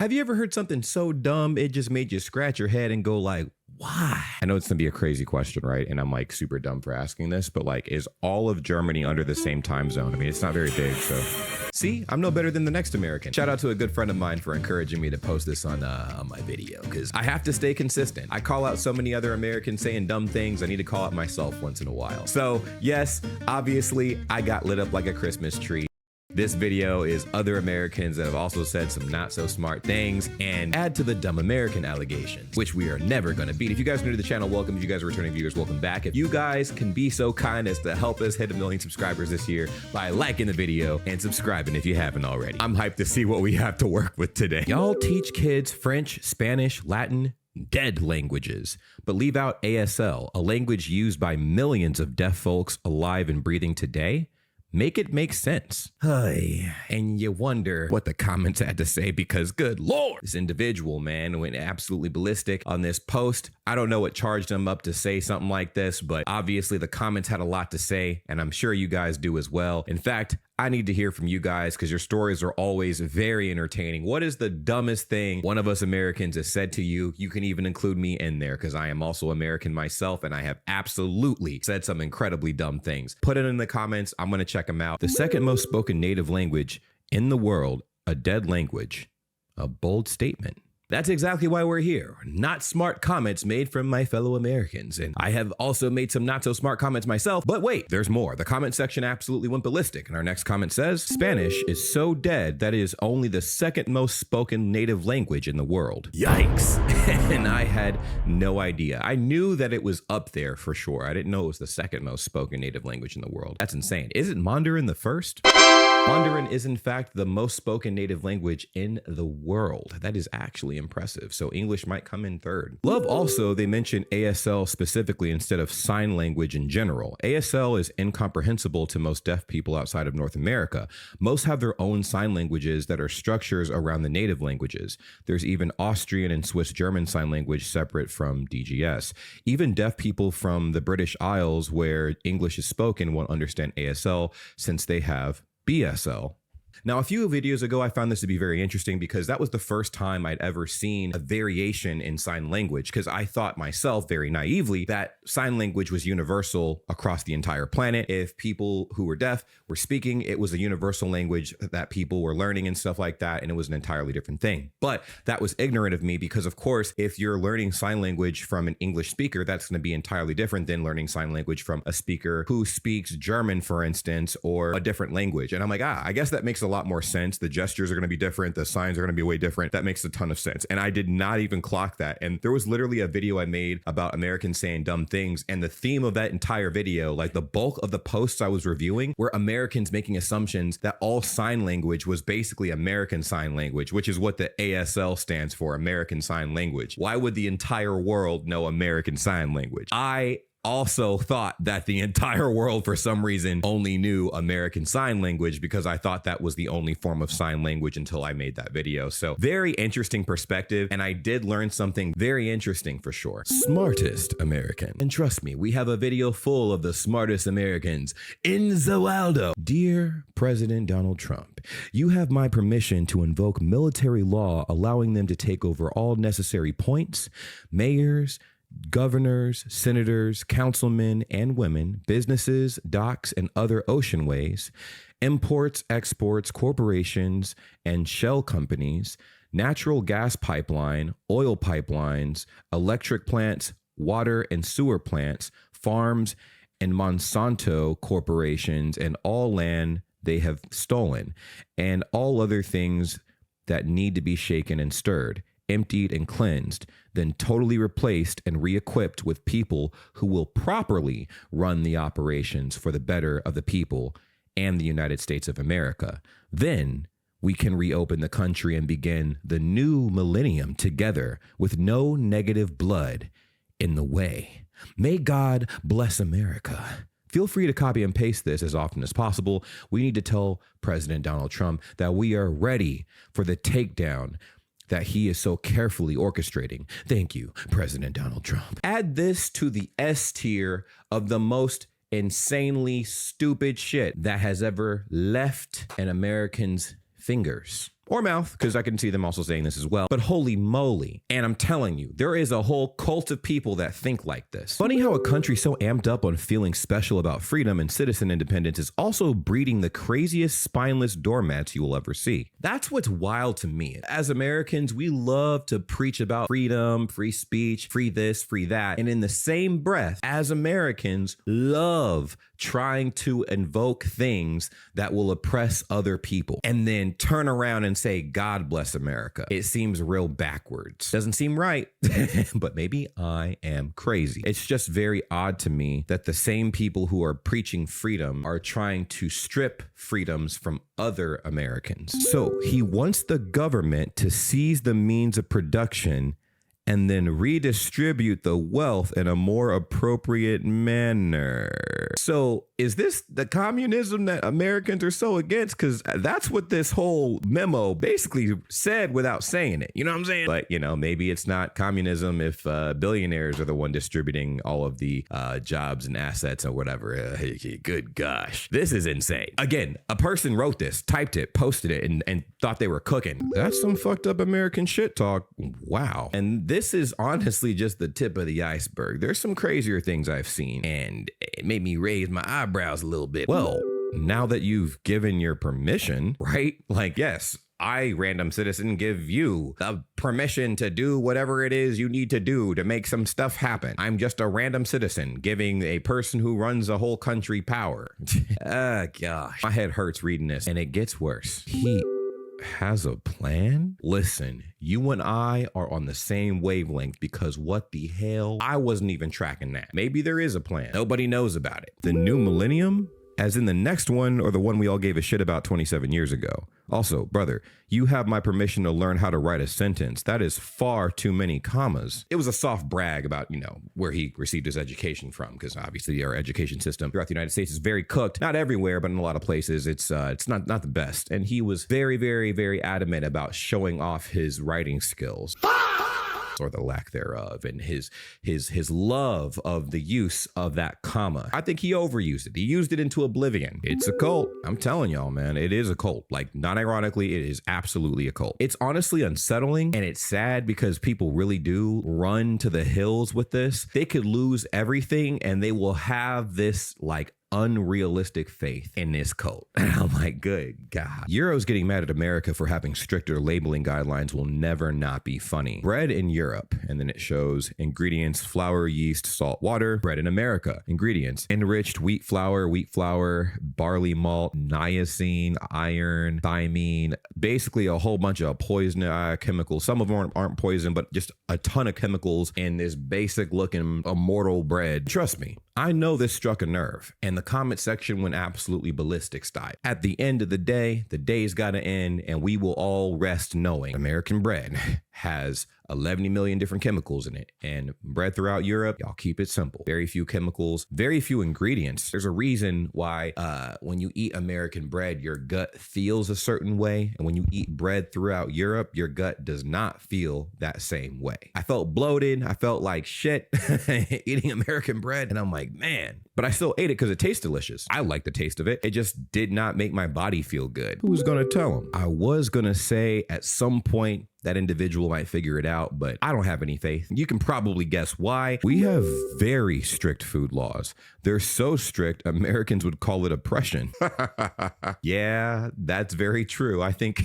Have you ever heard something so dumb it just made you scratch your head and go like, why? I know it's gonna be a crazy question, right? And I'm like super dumb for asking this, but like, is all of Germany under the same time zone? I mean, it's not very big, so. See, I'm no better than the next American. Shout out to a good friend of mine for encouraging me to post this on my video, because I have to stay consistent. I call out so many other Americans saying dumb things, I need to call out myself once in a while. So yes, obviously I got lit up like a Christmas tree. This video is other Americans that have also said some not so smart things and add to the dumb American allegations, which we are never gonna beat. If you guys are new to the channel, welcome. If you guys are returning viewers, welcome back. If you guys can be so kind as to help us hit 1 million subscribers this year by liking the video and subscribing if you haven't already. I'm hyped to see what we have to work with today. Y'all teach kids French, Spanish, Latin, dead languages, but leave out ASL, a language used by millions of deaf folks alive and breathing today? Make it make sense. And you wonder what the comments had to say because good Lord, this individual, man, went absolutely ballistic on this post. I don't know what charged him up to say something like this, but obviously the comments had a lot to say, and I'm sure you guys do as well. In fact, I need to hear from you guys because your stories are always very entertaining. What is the dumbest thing one of us Americans has said to you? You can even include me in there because I am also American myself and I have absolutely said some incredibly dumb things. Put it in the comments. I'm going to check them out. The second most spoken native language in the world, a dead language, a bold statement. That's exactly why we're here. Not smart comments made from my fellow Americans. And I have also made some not so smart comments myself, but wait, there's more. The comment section absolutely went ballistic. And our next comment says, Spanish is so dead that it is only the second most spoken native language in the world. Yikes. And I had no idea. I knew that it was up there for sure. I didn't know it was the second most spoken native language in the world. That's insane. Isn't Mandarin the first? Mandarin is in fact the most spoken native language in the world. That is actually impressive. So English might come in third. Love also, they mention ASL specifically instead of sign language in general. ASL is incomprehensible to most deaf people outside of North America. Most have their own sign languages that are structures around the native languages. There's even Austrian and Swiss German sign language separate from DGS. Even deaf people from the British Isles where English is spoken won't understand ASL since they have BSL. Now, a few videos ago, I found this to be very interesting because that was the first time I'd ever seen a variation in sign language because I thought myself very naively that sign language was universal across the entire planet. If people who were deaf were speaking, it was a universal language that people were learning and stuff like that, and it was an entirely different thing. But that was ignorant of me because, of course, if you're learning sign language from an English speaker, that's going to be entirely different than learning sign language from a speaker who speaks German, for instance, or a different language. And I'm like, I guess that makes a lot more sense. The gestures are going to be different. The signs are going to be way different. That makes a ton of sense. And I did not even clock that. And there was literally a video I made about Americans saying dumb things. And the theme of that entire video, like the bulk of the posts I was reviewing, were Americans making assumptions that all sign language was basically American Sign Language, which is what the ASL stands for, American Sign Language. Why would the entire world know American Sign Language? I also thought that the entire world for some reason only knew American Sign Language because I thought that was the only form of sign language until I made that video. So very interesting perspective, and I did learn something very interesting for sure. Smartest American. And trust me, we have a video full of the smartest Americans in the world. Dear President Donald Trump, you have my permission to invoke military law allowing them to take over all necessary points, mayors, governors, senators, councilmen and women, businesses, docks, and other oceanways, imports, exports, corporations, and shell companies, natural gas pipeline, oil pipelines, electric plants, water and sewer plants, farms, and Monsanto corporations, and all land they have stolen, and all other things that need to be shaken and stirred, emptied and cleansed, then totally replaced and re-equipped with people who will properly run the operations for the better of the people and the United States of America. Then we can reopen the country and begin the new millennium together with no negative blood in the way. May God bless America. Feel free to copy and paste this as often as possible. We need to tell President Donald Trump that we are ready for the takedown that he is so carefully orchestrating. Thank you, President Donald Trump. Add this to the S tier of the most insanely stupid shit that has ever left an American's fingers. or mouth, because I can see them also saying this as well. But holy moly. And I'm telling you, there is a whole cult of people that think like this. Funny how a country so amped up on feeling special about freedom and citizen independence is also breeding the craziest spineless doormats you will ever see. That's what's wild to me. As Americans, we love to preach about freedom, free speech, free this, free that. And in the same breath, as Americans, love trying to invoke things that will oppress other people and then turn around and say, God bless America. It seems real backwards. Doesn't seem right, but maybe I am crazy. It's just very odd to me that the same people who are preaching freedom are trying to strip freedoms from other Americans. So he wants the government to seize the means of production and then redistribute the wealth in a more appropriate manner. So is this the communism that Americans are so against? Because that's what this whole memo basically said without saying it. You know what I'm saying? But, maybe it's not communism if billionaires are the one distributing all of the jobs and assets or whatever. Good gosh. This is insane. Again, a person wrote this, typed it, posted it, and thought they were cooking. That's some fucked up American shit talk. Wow. And this is honestly just the tip of the iceberg. There's some crazier things I've seen, and it made me raise my eyebrows a little bit. Well, now that you've given your permission, right? Like, yes, I, random citizen, give you the permission to do whatever it is you need to do to make some stuff happen. I'm just a random citizen giving a person who runs a whole country power. Gosh. My head hurts reading this, and it gets worse. He has a plan? Listen, you and I are on the same wavelength, because what the hell? I wasn't even tracking that. Maybe there is a plan. Nobody knows about it. The new millennium? As in the next one, or the one we all gave a shit about 27 years ago? Also, brother, you have my permission to learn how to write a sentence. That is far too many commas. It was a soft brag about, where he received his education from, because obviously our education system throughout the United States is very cooked. Not everywhere, but in a lot of places, it's not the best. And he was very, very, very adamant about showing off his writing skills. Or the lack thereof, and his love of the use of that comma. I think he overused it. He used it into oblivion. It's a cult. I'm telling y'all, man, it is a cult. Like, not ironically, it is absolutely a cult. It's honestly unsettling, and it's sad because people really do run to the hills with this. They could lose everything, and they will have this like unrealistic faith in this cult. And I'm like, good God. Euro's getting mad at America for having stricter labeling guidelines will never not be funny. Bread in Europe, and then it shows ingredients: flour, yeast, salt, water. Bread in America, ingredients: enriched wheat flour, barley malt, niacin, iron, thymine, basically a whole bunch of poison chemicals. Some of them aren't poison, but just a ton of chemicals in this basic looking immortal bread. Trust me, I know this struck a nerve, and the comment section went absolutely ballistic style. At the end of the day's got to end, and we will all rest knowing American bread has 11 million different chemicals in it. And bread throughout Europe, y'all keep it simple. Very few chemicals, very few ingredients. There's a reason why when you eat American bread, your gut feels a certain way. And when you eat bread throughout Europe, your gut does not feel that same way. I felt bloated. I felt like shit eating American bread. And I'm like, man, but I still ate it because it tastes delicious. I like the taste of it. It just did not make my body feel good. Who was going to tell him? I was going to say at some point that individual might figure it out, but I don't have any faith. You can probably guess why. We have very strict food laws. They're so strict, Americans would call it oppression. Yeah, that's very true. I think,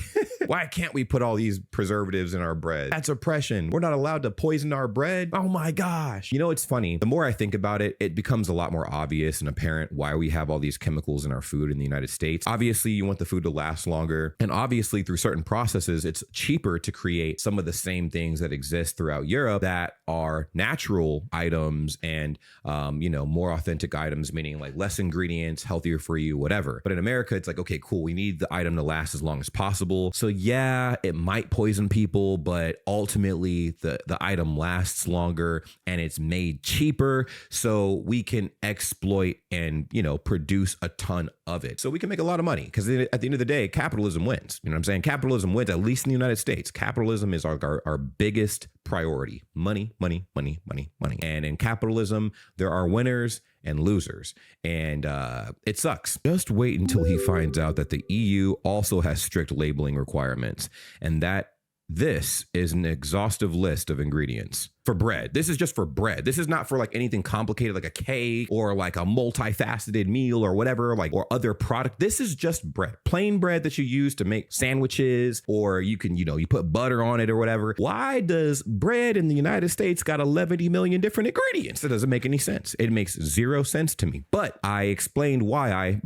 why can't we put all these preservatives in our bread? That's oppression. We're not allowed to poison our bread. Oh my gosh. It's funny. The more I think about it, it becomes a lot more obvious and apparent why we have all these chemicals in our food in the United States. Obviously, you want the food to last longer. And obviously, through certain processes, it's cheaper to create some of the same things that exist throughout Europe that are natural items and, more authentic items, meaning like less ingredients, healthier for you, whatever. But in America, it's like, okay, cool. We need the item to last as long as possible. So yeah, it might poison people, but ultimately the item lasts longer and it's made cheaper so we can exploit and, produce a ton of it. So we can make a lot of money because at the end of the day, capitalism wins. You know what I'm saying? Capitalism wins, at least in the United States. Capitalism is our biggest priority. Money, money, money, money, money. And in capitalism, there are winners and losers. And it sucks. Just wait until he finds out that the EU also has strict labeling requirements and that this is an exhaustive list of ingredients for bread. This is just for bread. This is not for like anything complicated like a cake or like a multifaceted meal or whatever, like, or other product. This is just bread, plain bread that you use to make sandwiches, or you can, you put butter on it or whatever. Why does bread in the United States got 11 million different ingredients? That doesn't make any sense. It makes zero sense to me. But I explained why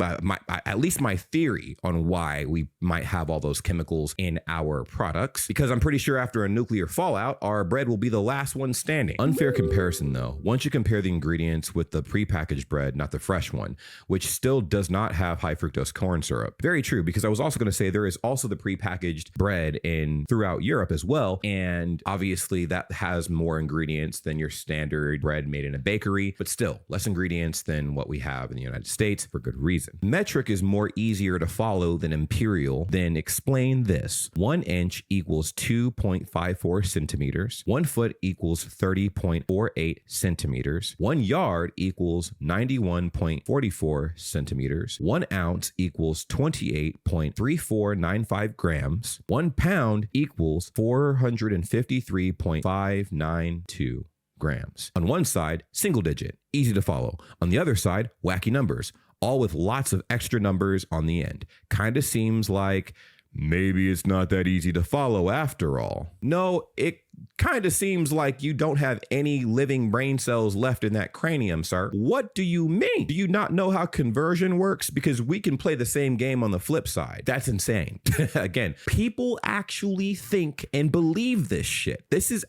at least my theory on why we might have all those chemicals in our products, because I'm pretty sure after a nuclear fallout, our bread will be the last one standing. Unfair comparison though. Once you compare the ingredients with the prepackaged bread, not the fresh one, which still does not have high fructose corn syrup. Very true, because I was also going to say there is also the prepackaged bread throughout Europe as well. And obviously that has more ingredients than your standard bread made in a bakery, but still less ingredients than what we have in the United States for good reason. Metric is more easier to follow than imperial. Then explain this. 1 inch equals 2.54 centimeters. 1 foot equals 30.48 centimeters. 1 yard equals 91.44 centimeters. 1 ounce equals 28.3495 grams. 1 pound equals 453.592 grams. On one side, single digit, easy to follow. On the other side, wacky numbers, all with lots of extra numbers on the end. Kind of seems like maybe it's not that easy to follow after all. No, it kind of seems like you don't have any living brain cells left in that cranium, sir. What do you mean? Do you not know how conversion works? Because we can play the same game on the flip side. That's insane. Again, people actually think and believe this shit. This is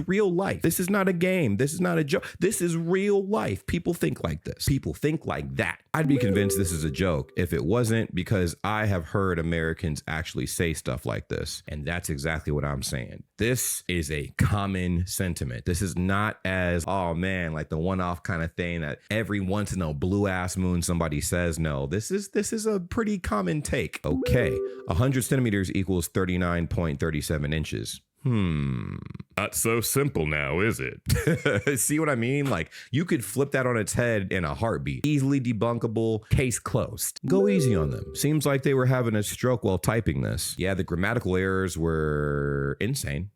real life. This is not a game. This is not a joke. This is real life. People think like this. People think like that. I'd be convinced this is a joke if it wasn't, because I have heard Americans actually say stuff like this. And that's exactly what I'm saying. This is a common sentiment. This is not as, oh man, like the one-off kind of thing that every once in a blue ass moon somebody says. No, this is a pretty common take. Okay, 100 centimeters equals 39.37 inches. Not so simple now, is it? See what I mean? Like, you could flip that on its head in a heartbeat. Easily debunkable, case closed. Go easy on them. Seems like they were having a stroke while typing this. Yeah, the grammatical errors were insane.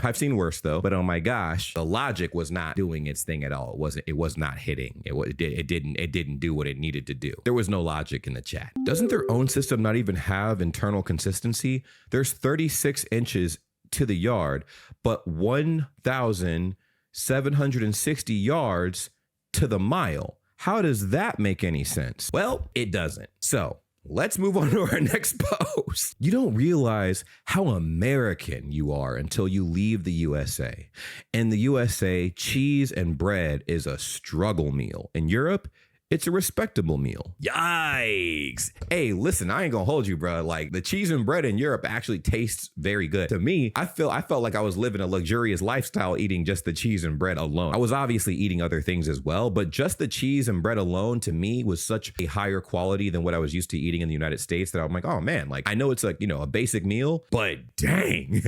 I've seen worse though, but oh my gosh, the logic was not doing its thing at all. It was not hitting. It didn't do what it needed to do. There was no logic in the chat. Doesn't their own system not even have internal consistency? There's 36 inches to the yard, but 1,760 yards to the mile. How does that make any sense? Well, it doesn't. So let's move on to our next post. You don't realize how American you are until you leave the USA. In the USA, cheese and bread is a struggle meal. In Europe, it's a respectable meal. Yikes. Hey, listen, I ain't gonna hold you, bro. Like, the cheese and bread in Europe actually tastes very good. To me, I felt like I was living a luxurious lifestyle eating just the cheese and bread alone. I was obviously eating other things as well, but just the cheese and bread alone to me was such a higher quality than what I was used to eating in the United States that I'm like, oh man, like, I know it's like, a basic meal, but dang.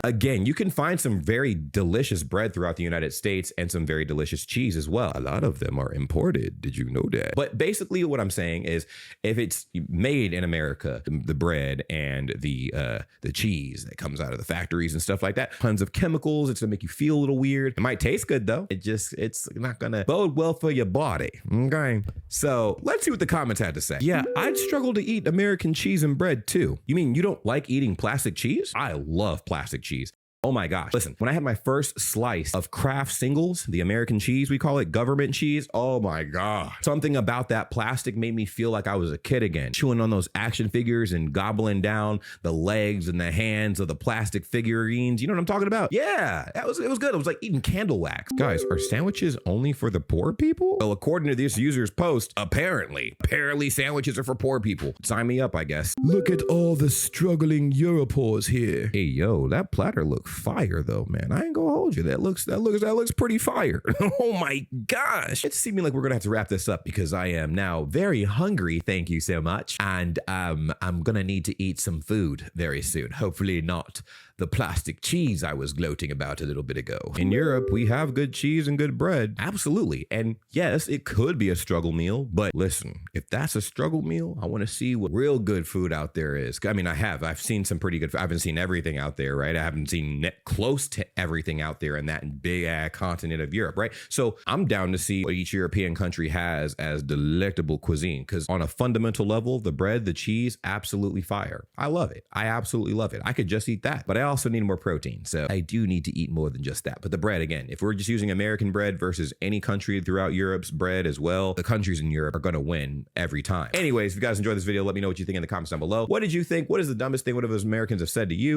Again, you can find some very delicious bread throughout the United States and some very delicious cheese as well. A lot of them are imported. Did you know that? But basically what I'm saying is, if it's made in America, the bread and the cheese that comes out of the factories and stuff like that, tons of chemicals, it's gonna make you feel a little weird. It might taste good though. It's not gonna bode well for your body. Okay. So let's see what the comments had to say. Yeah, I'd struggle to eat American cheese and bread too. You mean you don't like eating plastic cheese? I love plastic cheese. Oh my gosh. Listen, when I had my first slice of Kraft Singles, the American cheese, we call it government cheese. Oh my God. Something about that plastic made me feel like I was a kid again, chewing on those action figures and gobbling down the legs and the hands of the plastic figurines. You know what I'm talking about? Yeah, it was good. It was like eating candle wax. Guys, are sandwiches only for the poor people? Well, according to this user's post, apparently sandwiches are for poor people. Sign me up, I guess. Look at all the struggling Europors here. Hey, yo, that platter look fire though, man. I ain't gonna hold you. That looks pretty fire. Oh my gosh. It's seeming like we're gonna have to wrap this up because I am now very hungry. Thank you so much. And I'm gonna need to eat some food very soon. Hopefully not the plastic cheese I was gloating about a little bit ago. In Europe, we have good cheese and good bread. Absolutely. And yes, it could be a struggle meal, but listen, if that's a struggle meal, I want to see what real good food out there is. I mean, I've seen some pretty good, I haven't seen everything out there, right? I haven't seen close to everything out there in that big continent of Europe, right? So I'm down to see what each European country has as delectable cuisine, because on a fundamental level, the bread, the cheese, absolutely fire. I love it. I absolutely love it. I could just eat that, but I also need more protein. So I do need to eat more than just that. But the bread, again, if we're just using American bread versus any country throughout Europe's bread as well, the countries in Europe are going to win every time. Anyways, if you guys enjoyed this video, let me know what you think in the comments down below. What did you think? What is the dumbest thing one of us Americans have said to you?